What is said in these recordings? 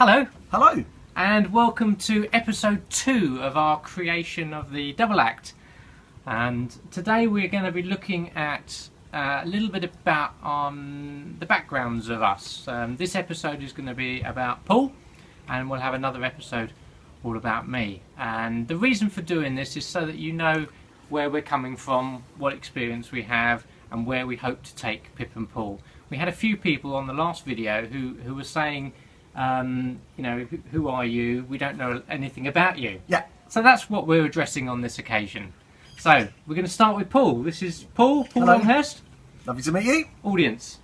Hello, Hello. and welcome to episode 2 of our creation of the double act. And today we're going to be looking at a little bit about the backgrounds of us. This episode is going to be about Paul, and we'll have another episode all about me. And the reason for doing this is so that you know where we're coming from, what experience we have, and where we hope to take Pip and Paul. We had a few people on the last video who were saying, who are you? We don't know anything about you. Yeah. So that's what we're addressing on this occasion. So we're going to start with Paul. This is Paul Hello. Longhurst. Lovely to meet you. Audience.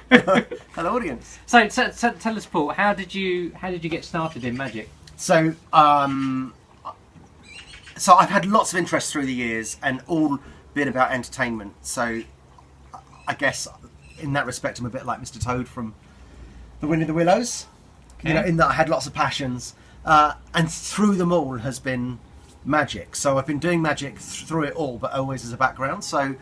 Hello, audience. So tell us, Paul, how did you get started in magic? So I've had lots of interests through the years, and all been about entertainment. So I guess in that respect, I'm a bit like Mr. Toad from The Wind in the Willows. Okay. You know, in that I had lots of passions, and through them all has been magic. So I've been doing magic through it all, but always as a background. So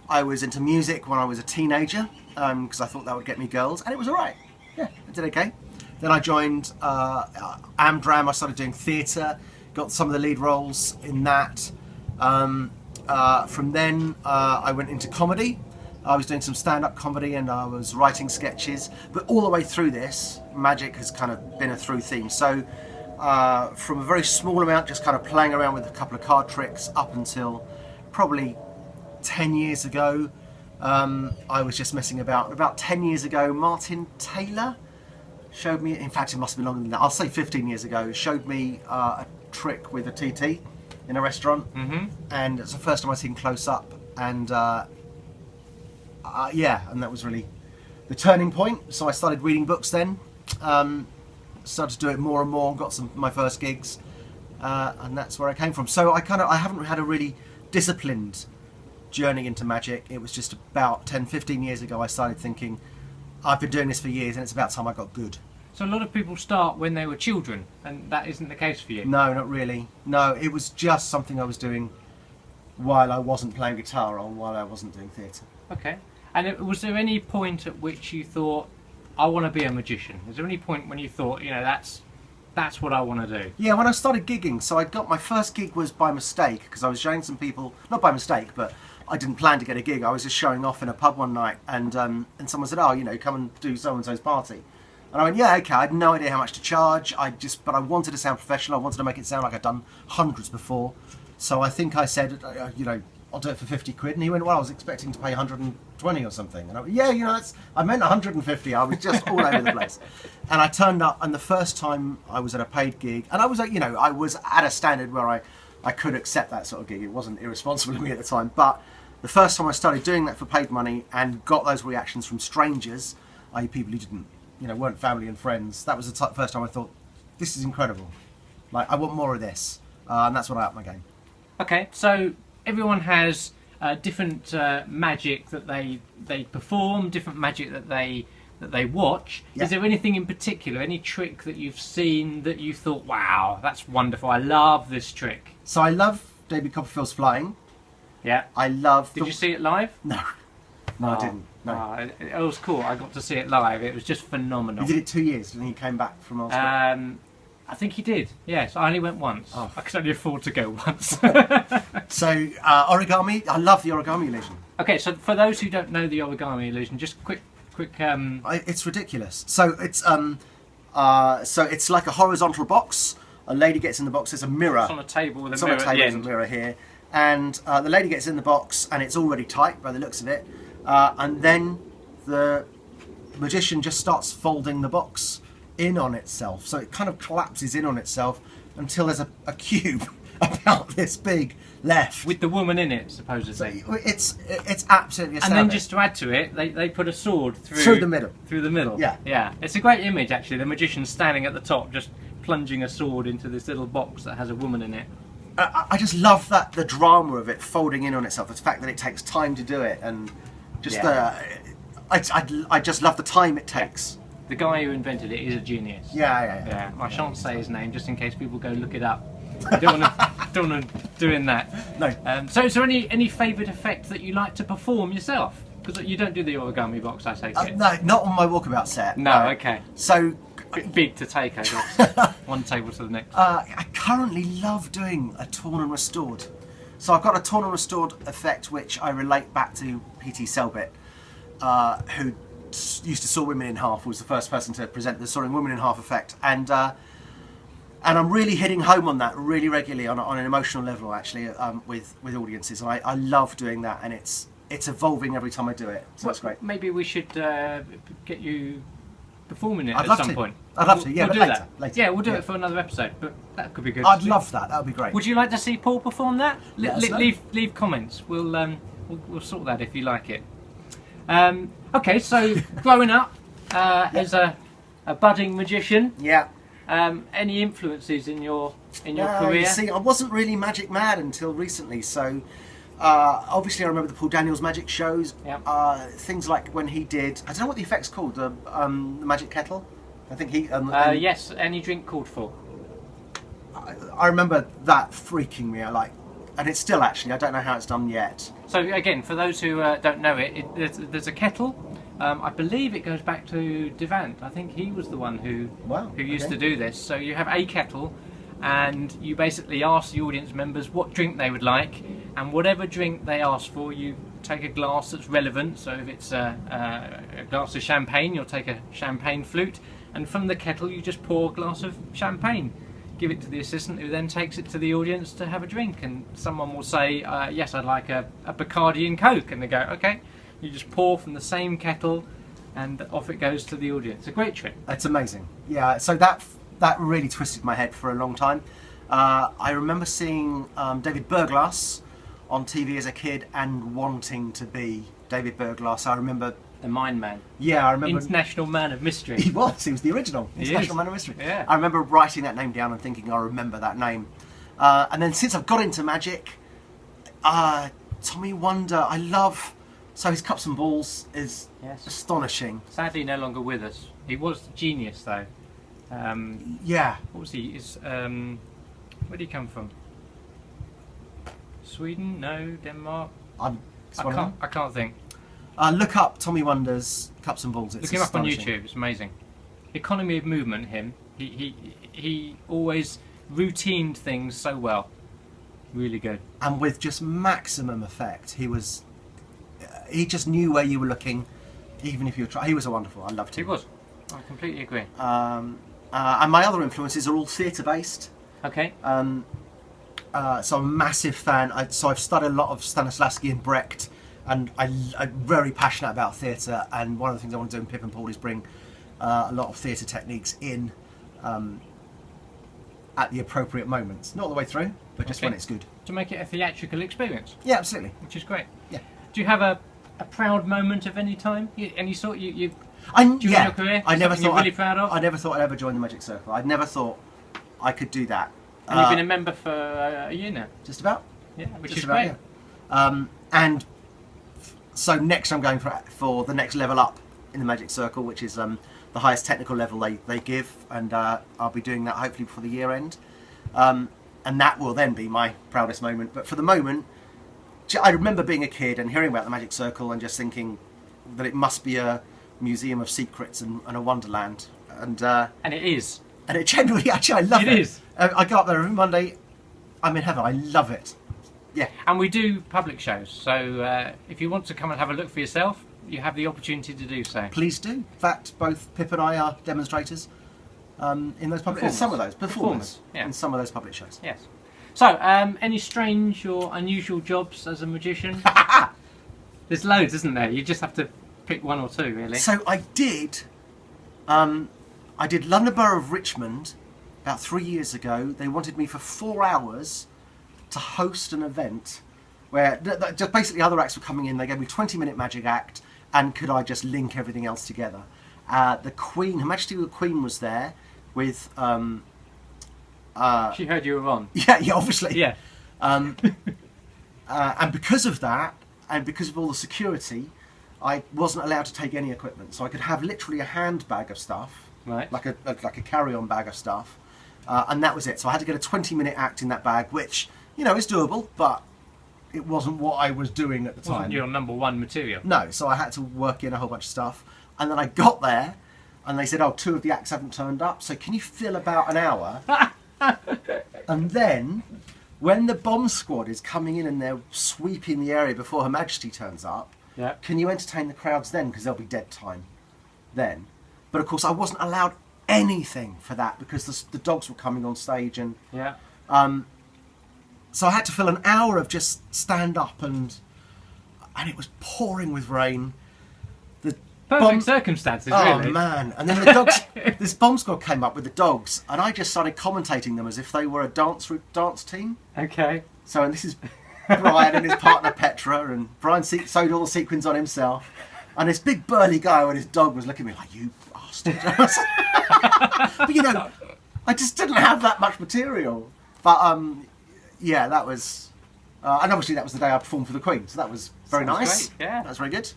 I was into music when I was a teenager, because I thought that would get me girls, and it was all right. Yeah, I did okay. Then I joined Amdram. I started doing theatre, got some of the lead roles in that. From then, I went into comedy. I was doing some stand-up comedy and I was writing sketches. But all the way through this, magic has kind of been a through theme. So from a very small amount, just kind of playing around with a couple of card tricks, up until probably 10 years ago, I was just messing about. About 10 years ago, Martin Taylor showed me, in fact it must have been longer than that, I'll say 15 years ago, showed me a trick with a TT in a restaurant. Mm-hmm. And it's the first time I'd seen close up, and and that was really the turning point. So I started reading books then, started to do it more and more, got my first gigs, and that's where I came from. So I haven't had a really disciplined journey into magic. It was just about 10-15 years ago I started thinking, I've been doing this for years and it's about time I got good. So a lot of people start when they were children, and that isn't the case for you. No, not really. No, it was just something I was doing while I wasn't playing guitar or while I wasn't doing theatre. Okay. And was there any point at which you thought, I want to be a magician? Is there any point when you thought, that's what I want to do? Yeah, when I started gigging, so I got my first gig was by mistake, because I was showing some people, not by mistake, but I didn't plan to get a gig. I was just showing off in a pub one night, and someone said, come and do so-and-so's party. And I went, yeah, okay. I had no idea how much to charge. But I wanted to sound professional. I wanted to make it sound like I'd done hundreds before. So I think I said, I'll do it for 50 quid. And he went, well, I was expecting to pay 120 or something. And I went, yeah, I meant 150. I was just all over the place. And I turned up, and the first time I was at a paid gig, and I was at a standard where I could accept that sort of gig. It wasn't irresponsible of me at the time. But the first time I started doing that for paid money and got those reactions from strangers, i.e. people who didn't, weren't family and friends, that was the first time I thought, this is incredible. Like, I want more of this. And that's when I upped my game. Okay, so everyone has different magic that they perform, different magic that they watch. Yeah. Is there anything in particular, any trick that you've seen that you thought, wow, that's wonderful, I love this trick? So I love David Copperfield's flying. Yeah. I love... Did you see it live? No. No, I didn't. No. It was cool. I got to see it live. It was just phenomenal. He did it 2 years, and he came back from Australia. I think he did. Yes, I only went once. Oh. I could only afford to go once. So origami. I love the origami illusion. Okay, so for those who don't know the origami illusion, just quick. It's ridiculous. So it's like a horizontal box. A lady gets in the box. There's a mirror. It's on a table with a it's mirror on a table at the with end. a mirror here, and the lady gets in the box, and it's already tight by the looks of it. And then the magician just starts folding the box in on itself, so it kind of collapses in on itself until there's a cube about this big left with the woman in it, supposedly. So it's absolutely astounding. And then just to add to it, they put a sword through the middle. Through the middle. Yeah. It's a great image, actually. The magician standing at the top, just plunging a sword into this little box that has a woman in it. I just love the drama of it folding in on itself. The fact that it takes time to do it, and just I just love the time it takes. The guy who invented it is a genius. Yeah. I shan't say his name just in case people go look it up. I don't want to doing that. No. So is there any favourite effect that you like to perform yourself? Because you don't do the origami box, I take it. No, not on my walkabout set. No, okay. So bit big to take, I guess. One table to the next. I currently love doing a torn and restored. So I've got a torn and restored effect which I relate back to P.T. Selbit, who used to saw women in half, was the first person to present the sawing women in half effect. And I'm really hitting home on that really regularly on an emotional level, actually, with audiences. And I love doing that, and it's evolving every time I do it. So that's great. Maybe we should get you performing it I'd at love some to. point. I'd love to, yeah, we'll but do later, that. later. Yeah, we'll do Yeah. it for another episode, but that could be good. I'd love that. That would be great. Would you like to see Paul perform that? Let us know. Leave comments. We'll sort that if you like it. Okay, so growing up as a budding magician, Yeah. any influences in your No, career? you see, I wasn't really magic mad until recently. So obviously, I remember the Paul Daniels magic shows. Yeah. Things like when he did, I don't know what the effect's called, the magic kettle. I think he. Yes, any drink called for. I remember that freaking me out, like, and it's still actually. I don't know how it's done yet. So again, for those who don't know there's a kettle. I believe it goes back to Devant. I think he was the one who used to do this. So you have a kettle, and you basically ask the audience members what drink they would like, and whatever drink they ask for, you take a glass that's relevant. So if it's a glass of champagne, you'll take a champagne flute, and from the kettle you just pour a glass of champagne. Give it to the assistant, who then takes it to the audience to have a drink, and someone will say, yes, I'd like a Bacardi and Coke, and they go, okay. You just pour from the same kettle, and off it goes to the audience. A great trick. It's amazing. Yeah. So that really twisted my head for a long time. I remember seeing David Burglass on TV as a kid and wanting to be David Burglass. I remember. The Mind Man. Yeah, I remember. International Man of Mystery. He was the original International Man of Mystery. Yeah. I remember writing that name down and thinking, I remember that name. And then since I've got into magic, Tommy Wonder, I love. So his cups and balls is astonishing. Sadly, no longer with us. He was genius, though. Yeah. What was he? Where did he come from? Sweden? No. Denmark? I can't think. Look up Tommy Wonder's cups and balls. It's Look him up on astonishing. YouTube. It's amazing. Economy of movement. Him. He always routined things so well. Really good. And with just maximum effect. He just knew where you were looking, even if you were trying. He was wonderful. I loved him. He was. I completely agree. And my other influences are all theatre based. Okay. So I'm a massive fan. So I've studied a lot of Stanislavski and Brecht, and I'm very passionate about theatre. And one of the things I want to do in Pip and Paul is bring a lot of theatre techniques in at the appropriate moments. Not all the way through, but just when it's good. To make it a theatrical experience. Yeah, absolutely. Which is great. Yeah. Do you have a proud moment of any time? Any sort you During your career? I never thought you're really proud of? I never thought I'd ever join the Magic Circle. I never thought I could do that. And you've been a member for a year now. Just about. Yeah, which Just is about, great. yeah. And so next I'm going for the next level up in the Magic Circle, which is the highest technical level they give, and I'll be doing that hopefully before the year end. And that will then be my proudest moment. But for the moment, I remember being a kid and hearing about the Magic Circle and just thinking that it must be a museum of secrets and a wonderland. And it is. And it genuinely, actually, I love it. It is. I go up there every Monday. I'm in heaven. I love it. Yeah. And we do public shows, so if you want to come and have a look for yourself, you have the opportunity to do so. Please do. In fact, both Pip and I are demonstrators in those public Performers. some of those performers Yeah. in some of those public shows. Yes. So, any strange or unusual jobs as a magician? There's loads, isn't there? You just have to pick one or two, really. So I did London Borough of Richmond about 3 years ago. They wanted me for 4 hours to host an event where just basically other acts were coming in. They gave me a 20-minute magic act, and could I just link everything else together? The Queen, Her Majesty the Queen, was there with. She heard you were on. Yeah, obviously. Yeah. And because of that, and because of all the security, I wasn't allowed to take any equipment. So I could have literally a handbag of stuff, Right. like a carry-on bag of stuff, and that was it. So I had to get a 20-minute act in that bag, which is doable, but it wasn't what I was doing at the time. Wasn't your number one material? No, so I had to work in a whole bunch of stuff, and then I got there, and they said, oh, 2 of the acts haven't turned up, so can you fill about an hour? And then, when the bomb squad is coming in and they're sweeping the area before Her Majesty turns up, Yeah. can you entertain the crowds then? Because there'll be dead time then. But of course, I wasn't allowed anything for that because the dogs were coming on stage, and Yeah. so I had to fill an hour of just stand up, and it was pouring with rain. The Perfect circumstances, oh really. man! And then the dogs. This bomb squad came up with the dogs, and I just started commentating them as if they were a dance team. Okay. So, and this is Brian and his partner Petra, and Brian sewed all the sequins on himself, and this big burly guy with his dog was looking at me like, "You bastard!" But you know, I just didn't have that much material. But yeah, that was, and obviously that was the day I performed for the Queen, so that was very Sounds nice. great, yeah. That was very good.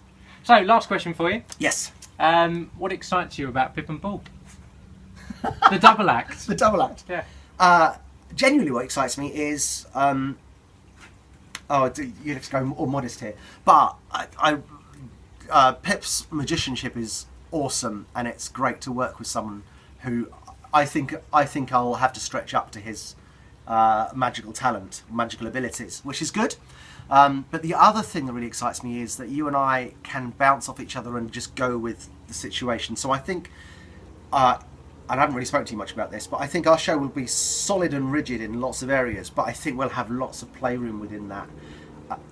So, last question for you. Yes, What excites you about Pip and Paul? The double act. the double act. Yeah. Genuinely, what excites me is, you have to go more modest here, but Pip's magicianship is awesome, and it's great to work with someone who I think I'll have to stretch up to his magical talent, magical abilities, which is good. But the other thing that really excites me is that you and I can bounce off each other and just go with the situation. So I think, and I haven't really spoken to you much about this, but I think our show will be solid and rigid in lots of areas, but I think we'll have lots of playroom within that.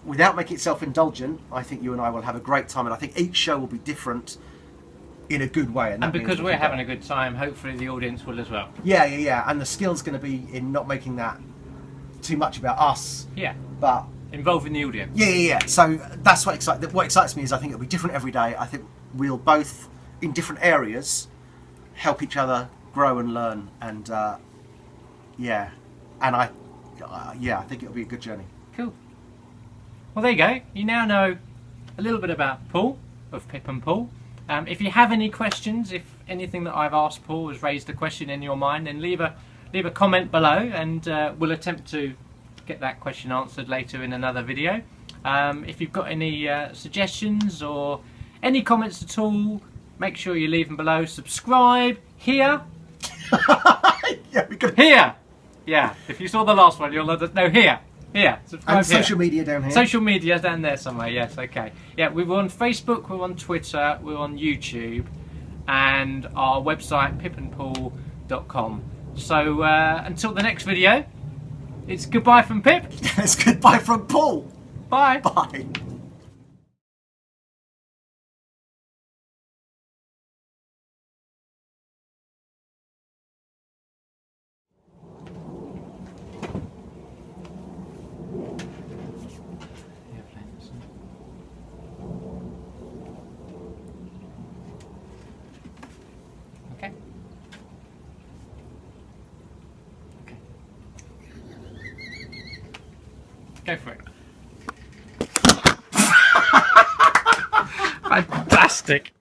Without making it self-indulgent, I think you and I will have a great time, and I think each show will be different in a good way. And because we're having a good time, hopefully the audience will as well. Yeah. And the skill's going to be in not making that too much about us. Yeah. But Involving the audience. yeah. So that's what excites me is I think it'll be different every day. I think we'll both, in different areas, help each other grow and learn. And I think it'll be a good journey. Cool. Well, there you go. You now know a little bit about Paul, of Pip and Paul. If you have any questions, if anything that I've asked Paul has raised a question in your mind, then leave a comment below, and we'll attempt to get that question answered later in another video. If you've got any suggestions or any comments at all, make sure you leave them below. Subscribe here. Here. Yeah. If you saw the last one, you'll know here. Here. Subscribe And here. social media down here. Social media down there somewhere. Yes. Okay. Yeah. We're on Facebook. We're on Twitter. We're on YouTube, and our website pipandpaul.com. So until the next video, it's goodbye from Pip. It's goodbye from Paul. Bye. Bye. Okay. Go for it. Fantastic.